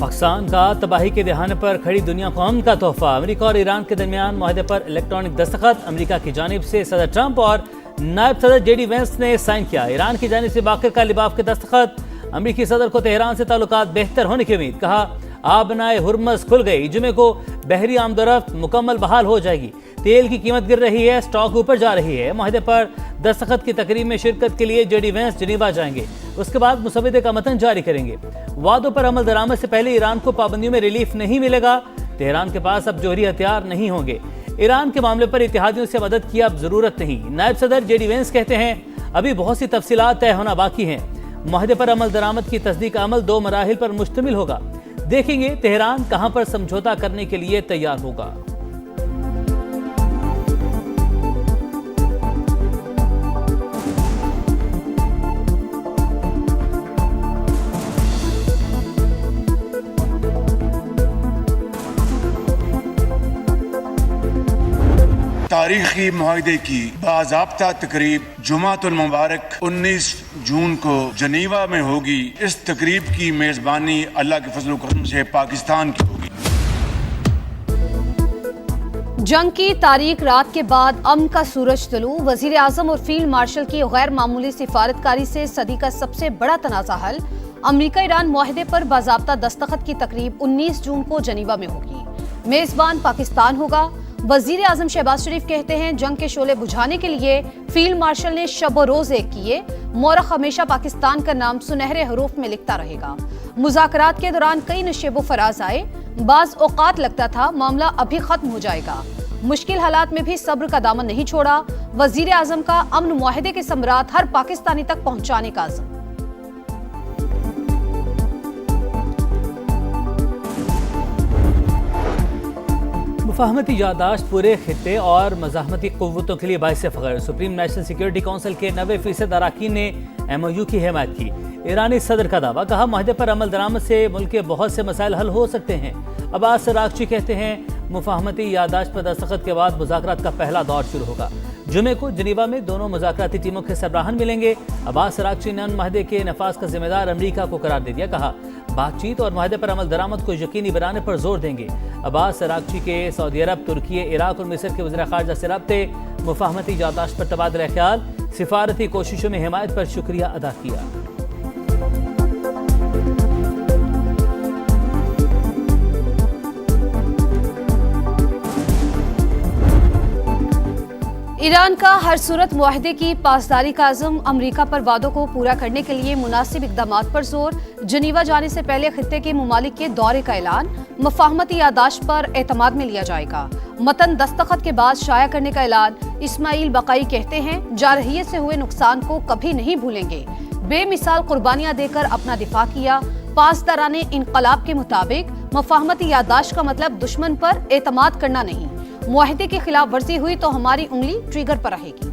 पाकिस्तान का तबाही के दहाने पर खड़ी दुनिया को अमन का तोहफा। अमेरिका और ईरान के दरमियान माहदे पर इलेक्ट्रॉनिक दस्तखत अमेरिका की जानिब से सदर ट्रंप और नायब सदर JD वेंस ने साइन किया। ईरान की जानिब से बाकर का लिबाफ के दस्तखत। अमेरिकी सदर को तेहरान से ताल्लुकात बेहतर होने की उम्मीद। कहा आबनाए हुर्मस खुल गई, जुमे को बहरी आमदोरफ्त मुकम्मल बहाल हो जाएगी। तेल की कीमत गिर रही है, स्टॉक ऊपर जा रही है। माहदे पर दस्तखत की तकरीब में शिरकत के लिए JD वेंस जिनेवा जाएंगे, उसके बाद मुसवदे का मतन जारी करेंगे। वादों पर अमल दरामद से पहले ईरान को पाबंदियों में रिलीफ नहीं मिलेगा। तेहरान के पास अब जोहरी हथियार नहीं होंगे। ईरान के मामले पर इत्तेहादियों से मदद की अब जरूरत नहीं। नायब सदर JD वेंस कहते हैं अभी बहुत सी तफसीलात तय होना बाकी हैं। माहदे पर अमल दरामद की तस्दीक का अमल 2 मराहिल पर मुश्तमिल होगा। देखेंगे तेहरान कहां पर समझौता करने के लिए तैयार होगा। तारीखी मुआहदे की बाज़ाब्ता तकरीब जुमातुल मुबारक 19 जून को जनीवा में होगी। इस तकरीब की मेज़बानी अल्लाह के फजल करम से पाकिस्तान की होगी। जंग की तारीख रात के बाद अमन का सूरज तुलू। वजीर आजम और फील्ड मार्शल की गैर मामूली सिफारतकारी से सदी का सबसे बड़ा तनाज़ा हल। अमरीका ईरान मुआहदे पर बाज़ाब्ता दस्तखत की तकरीब 19 जून को जनीवा में होगी। मेज़बान पाकिस्तान होगा। वजीर आजम शहबाज शरीफ कहते हैं जंग के शोले बुझाने के लिए फील्ड मार्शल ने शब रोज एक किए। मोरख हमेशा पाकिस्तान का नाम सुनहरे हरूफ में लिखता रहेगा। मुज़ाकरात के दौरान कई नशेबो फराज आए। बाज औकात लगता था मामला अभी खत्म हो जाएगा। मुश्किल हालात में भी सब्र का दामन नहीं छोड़ा। वजीर आजम का अमन मुआहदे के समरात हर पाकिस्तानी तक पहुंचाने का अज़्म। मुफाहमती यादाश्त पूरे खित्ते और मज़ाहमती क़ुव्वतों के लिए बाइस फ़ख्र। सुप्रीम नेशनल सिक्योरिटी काउंसिल के 90% अरकान ने MOU की हिमायत की। ईरानी सदर का दावा। कहा माहदे पर अमल दरामद से मुल्क के बहुत से मसाइल हल हो सकते हैं। अब्बास अरागची कहते हैं मुफाहमती यादाश्त पर दस्तखत के बाद मुज़ाकरात का पहला दौर शुरू होगा। जुमे को जनीवा में दोनों मुज़ाकराती टीमों के सरबराहान मिलेंगे। अब्बास अरागची ने माहदे के नफाज का जिम्मेदार अमरीका को करार दे दिया। कहा बातचीत और माहदे पर अमल दरामद को यकीनी बनाने पर जोर देंगे। अब्बास अरागची के सऊदी अरब, तुर्की, इराक और मिस्र के वज़ीर ख़ारजा से रब्ते। मुफाहमती यादाश्त पर तबादला ख्याल, सिफारती कोशिशों में हिमायत पर शुक्रिया अदा किया। ईरान का हर सूरत मुआहदे की पासदारी का अज़म। अमरीका पर वादों को पूरा करने के लिए मुनासिब इक़दामात पर जोर। जनीवा जाने से पहले खित्ते के मुमालिक के दौरे का ऐलान। मुफाहमती यादाश्त पर एतमाद में लिया जाएगा। मतन दस्तखत के बाद शाया करने का ऐलान। इस्माइल बकाई कहते हैं जारहियत से हुए नुकसान को कभी नहीं भूलेंगे। बेमिसाल कुर्बानियां देकर अपना दिफा किया। पासदाराने इनकलाब के मुताबिक मुफाहमती यादाश्त का मतलब दुश्मन पर एतमाद करना नहीं। मुआहदे की खिलाफ वर्जी हुई तो हमारी उंगली ट्रिगर पर रहेगी।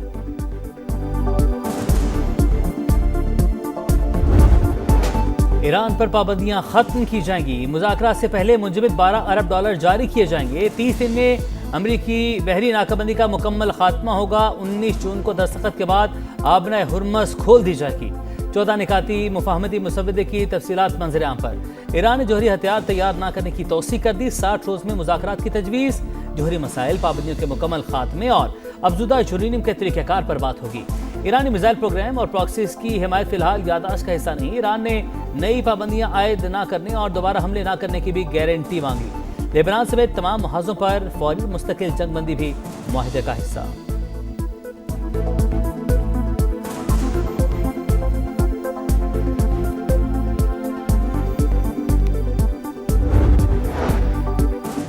ईरान पर पाबंदियां खत्म की जाएंगी। मुज़ाकरात से पहले मुंजमद $12 अरब जारी किए जाएंगे। 30 दिन में अमरीकी बहरी नाकाबंदी का मुकम्मल खात्मा होगा। 19 जून को दस्तखत के बाद आबनाए हुर्मस खोल दी जाएगी। 14 निकाती मुफाहमती मुसवदे की तफसीलात मंजर आम पर। ईरान ने जोहरी हथियार तैयार न करने की तौसीक कर दी। 60 रोज में मुज़ाकरात की तजवीज़। जोहरी मसाइल, पाबंदियों के मुकम्मल खात्मे और अफजुदा यूरेनियम के तरीक़ाकार पर बात होगी। ईरानी मिसाइल प्रोग्राम और प्रॉक्सीज की हिमायत फिलहाल यादाश्त का हिस्सा नहीं। ईरान ने नई पाबंदियां आयद न करने और दोबारा हमले न करने की भी गारंटी मांगी। लेबनान समेत तमाम महाजों पर फौरी मुस्तकिल जंगबंदी भी मुआहदे का हिस्सा।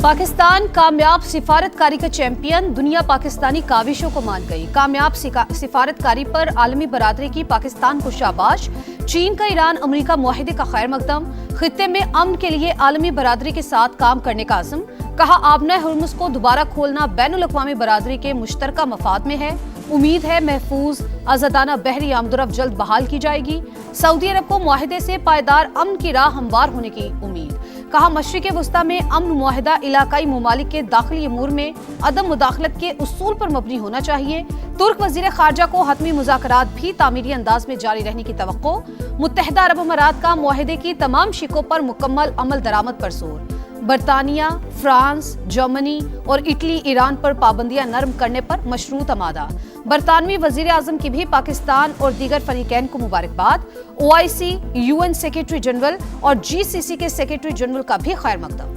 पाकिस्तान कामयाब सिफारतकारी का चैंपियन। दुनिया पाकिस्तानी काविशों को मान गई। कामयाब सिफारतकारी पर आलमी बरादरी की पाकिस्तान को शाबाश। चीन का ईरान अमरीका मुआहदे का खैर मकदम। खित्ते में अमन के लिए आलमी बरादरी के साथ काम करने का अज़्म। कहा आबनाए हुर्मुज़ को दोबारा खोलना बैनुल अक़वामी बरादरी के मुश्तरका मफाद में है। उम्मीद है महफूज आज़ादाना बहरी आमदोरफ्त जल्द बहाल की जाएगी। सऊदी अरब को मुआहदे से पायदार अमन की राह हमवार होने की उम्मीद। कहा मशरिक़ वस्ता में अमन मुआहिदा इलाकाई ममालिक के दाखिली अमूर में अदम मुदाखलत के उसूल पर मबनी होना चाहिए। तुर्क वज़ीर ख़ारजा को हतमी मुज़ाकरात भी तामीरी अंदाज में जारी रहने की तवक्को। मुत्तहिदा अरब अमारात का मुआहिदे की तमाम शिकों पर मुकम्मल अमल दरामद पर जोर। बरतानिया, फ्रांस, जर्मनी और इटली ईरान पर पाबंदियां नरम करने पर मशरूत आमादा। बरतानवी वजीर आजम की भी पाकिस्तान और दीगर फरीकैन को मुबारकबाद। OIC, UN सेक्रेटरी जनरल और GCC के सेक्रेटरी जनरल का भी खैर मकदम।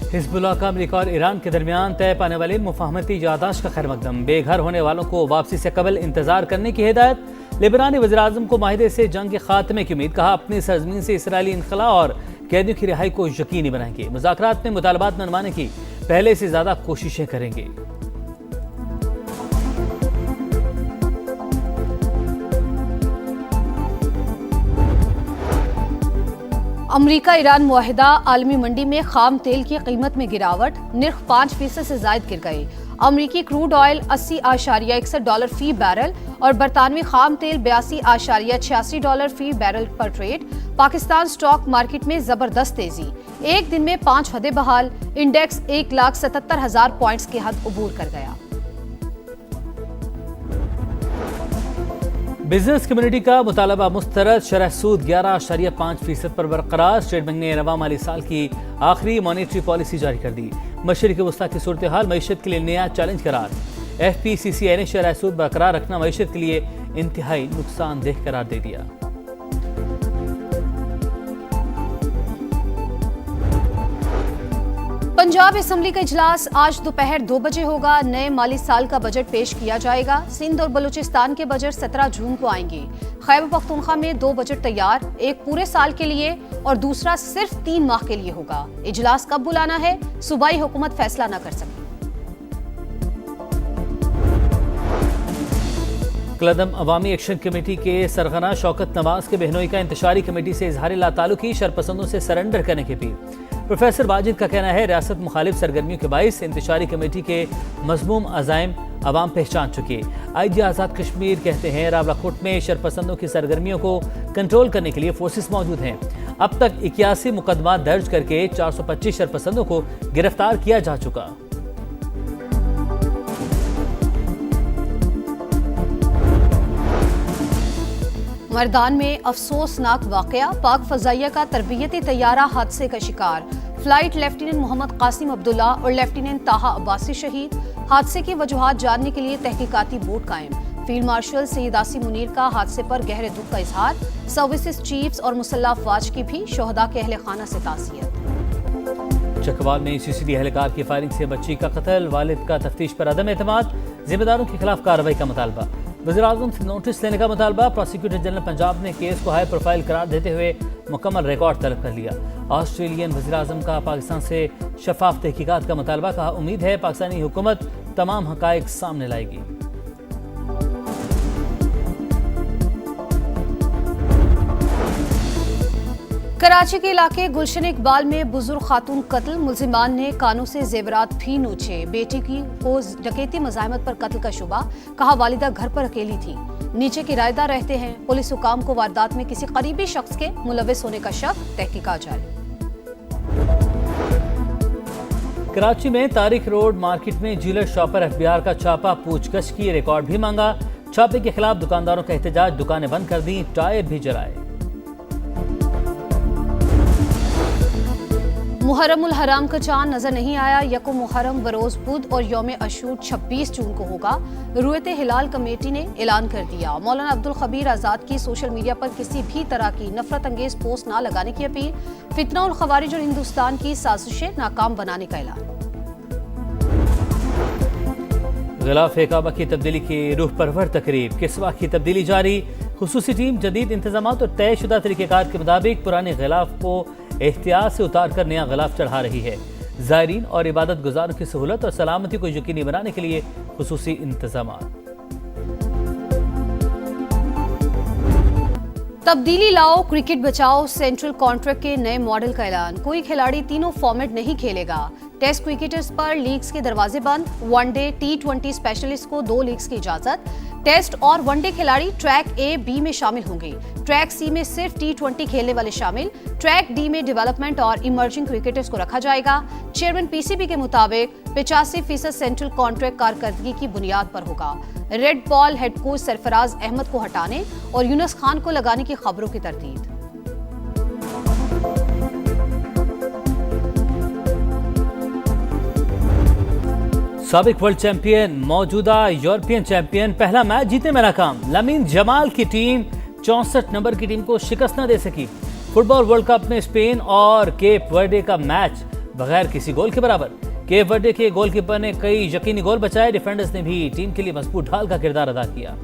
हिजबुल्लाह का अमेरिका और ईरान के दरमियान तय पाने वाली मुफाहमती यादाश्त का खैर मकदम। बेघर होने वालों को वापसी से कबल इंतजार करने की हिदायत। लिबनानी वज़ीर-ए-आज़म को माहिदे से जंग के खात्मे की उम्मीद। कहा अपनी सरजमीन से इसराइली इनखला और कैदियों की रिहाई को यकीनी बनाएंगे। मुज़ाकरात में मुतालबात मनवाने की पहले से ज्यादा कोशिशें करेंगे। अमरीका ईरान मुआहिदा। आलमी मंडी में खाम तेल की कीमत में गिरावट। निर्ख 5% से जायद गिर गई। अमरीकी क्रूड ऑयल $80.61 फी बैरल और बरतानवी खाम तेल $82.86 फी बैरल पर ट्रेड। पाकिस्तान स्टॉक मार्केट में जबरदस्त तेजी। एक दिन में 5 हदें बहाल। इंडेक्स 1,77,000 पॉइंट्स की हद अबूर कर गया। बिजनेस कम्युनिटी का मुतालबा मुस्तरद। शरह सूद 11.5% पर बरकरार। स्टेट बैंक ने रवा माली साल की आखिरी मॉनेटरी पॉलिसी जारी कर दी। मशरिक़ वस्ता की सूरत हाल मईशत के लिए नया चैलेंज करार। FPCCI ने शरह सूद बरकरार रखना मईशत के लिए इंतहाई नुकसानदेह करार दे दिया। पंजाब असम्बली का इजलास आज दोपहर 2 बजे होगा। नए माली साल का बजट पेश किया जाएगा। सिंध और बलूचिस्तान के बजट 17 जून को आएंगे। खैबर पख्तूनख्वा में 2 बजट तैयार, एक पूरे साल के लिए और दूसरा सिर्फ 3 माह के लिए होगा। इजलास कब बुलाना है सूबाई हुकूमत फैसला न कर सकी। कलदम अवामी एक्शन कमेटी के सरगना शौकत नवाज के बहनोई का इंतशारी कमेटी से इजहार लातालुकी। शरपसंदों से सरेंडर करने की अपील। प्रोफेसर वाजिद का कहना है रियासत मुखालिफ सरगर्मियों के बाइस इंतशारी कमेटी के मजमूम अज़ाइम अवाम पहचान चुके। IG आज़ाद कश्मीर कहते हैं रावलाकोट में शरपसंदों की सरगर्मियों को कंट्रोल करने के लिए फोर्सेस मौजूद हैं। अब तक 81 मुकदमा दर्ज करके 425 शरपसंदों को गिरफ्तार किया जा चुका। मर्दान में अफसोसनाक वाकया। पाक फजाइया का तरबियती तैयारा हादसे का शिकार। फ्लाइट लेफ्टिनेंट मोहम्मद कासिम अब्दुल्ला और लेफ्टिनेंट ताहा अब्बासी शहीद। हादसे की वजूहात जानने के लिए तहकीकाती बोर्ड कायम। फील्ड मार्शल सईद आसिम मुनीर का हादसे पर गहरे दुख का इजहार। सर्विसेज चीफ्स और मुसल्लह अफवाज की भी शोहदा के अहले खाना से ताज़ियत। चकवाल में CCD एहलकार की फायरिंग से बच्ची का कत्ल। वालिद का तफ्तीश पर अदम एतमाद। जिम्मेदारों के खिलाफ कार्रवाई का मुतालबा। वज़ीर-ए-आज़म से नोटिस लेने का मुतालबा। प्रोसिक्यूटर जनरल पंजाब ने केस को हाई प्रोफाइल करार देते हुए मुकम्मल रिकॉर्ड तलब कर लिया। ऑस्ट्रेलियन वज़ीर-ए-आज़म का पाकिस्तान से शफाफ तहकीकात का मुतालबा। कहा उम्मीद है पाकिस्तानी हुकूमत तमाम हकायक सामने लाएगी। कराची के इलाके गुलशन इकबाल में बुजुर्ग खातून कत्ल। मुल्जिमान ने कानों से जेवरात भी नोचे। बेटी की को डकैती मज़ाहमत पर कत्ल का शुबा। कहा वालिदा घर पर अकेली थी। नीचे किराएदार रहते हैं। पुलिस हुकाम को वारदात में किसी करीबी शख्स के मुलविस होने का शक। तहकीकात जारी। कराची में तारिक रोड मार्केट में ज्वेलर शॉप पर FBI का छापा। पूछगछ की रिकॉर्ड भी मांगा। छापे के खिलाफ दुकानदारों का एहतजाज। दुकानें बंद कर दी, टायर भी जलाए। मुहर्रम उल हराम का चांद नजर नहीं आया। यकुम मुहर्रम बरोज बुध और यौम अशूर 26 जून को होगा। रुयत हिलाल कमेटी ने ऐलान कर दिया। मौलाना अब्दुल खबीर आजाद की सोशल मीडिया पर किसी भी तरह की नफरत अंगेज पोस्ट ना लगाने की अपील। फितना उल खवारिज और हिंदुस्तान की साजिशें नाकाम बनाने का ऐलान। गिलाफ काबा की तब्दीली की रूह परवर तकरीब। किस्वा की तब्दीली जारी। खुसूसी टीम जदीद इंतजाम और तयशुदा तरीक़ेकार के मुताबिक पुराने गिलाफ को एहतियात से उतार कर नया गिलाफ चढ़ा रही है। ज़ायरीन और इबादत गुजारों की सहूलत और सलामती को यकीनी बनाने के लिए खुसूसी इंतजाम। तब्दीली लाओ, क्रिकेट बचाओ। सेंट्रल कॉन्ट्रैक्ट के नए मॉडल का ऐलान। कोई खिलाड़ी तीनों फॉर्मेट नहीं खेलेगा। टेस्ट क्रिकेटर्स पर लीग्स के दरवाजे बंद, वनडे T20 स्पेशलिस्ट को 2 लीग्स की इजाजत। टेस्ट और वनडे खिलाड़ी ट्रैक A, B में शामिल होंगे। ट्रैक C में सिर्फ T20 खेलने वाले शामिल। ट्रैक D में डेवलपमेंट और इमर्जिंग क्रिकेटर्स को रखा जाएगा। चेयरमैन PCB के मुताबिक 85% सेंट्रल कॉन्ट्रैक्ट कारकर्दगी की बुनियाद पर होगा। Red ball head coach Sarfaraz Ahmed को हटाने और यूनुस खान को लगाने की खबरों की तरतीब। साबिक वर्ल्ड चैंपियन मौजूदा यूरोपियन चैंपियन पहला मैच जीतने में नाकाम। लामीन जमाल की टीम 64 नंबर की टीम को शिकस्त न दे सकी। फुटबॉल वर्ल्ड कप में स्पेन और केप वर्डे का मैच बगैर किसी गोल के बराबर। केप वर्डे के गोलकीपर ने कई यकीनी गोल बचाए। डिफेंडर्स ने भी टीम के लिए मजबूत ढाल का किरदार अदा किया।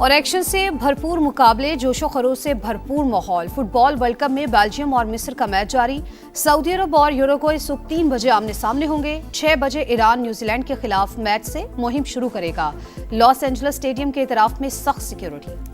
और एक्शन से भरपूर मुकाबले, जोशो खरोश से भरपूर माहौल। फुटबॉल वर्ल्ड कप में बेल्जियम और मिस्र का मैच जारी। सऊदी अरब और यूरुग्वे सुबह 3 बजे आमने सामने होंगे। 6 बजे ईरान न्यूजीलैंड के खिलाफ मैच से मुहिम शुरू करेगा। लॉस एंजल्स स्टेडियम के इतराफ में सख्त सिक्योरिटी।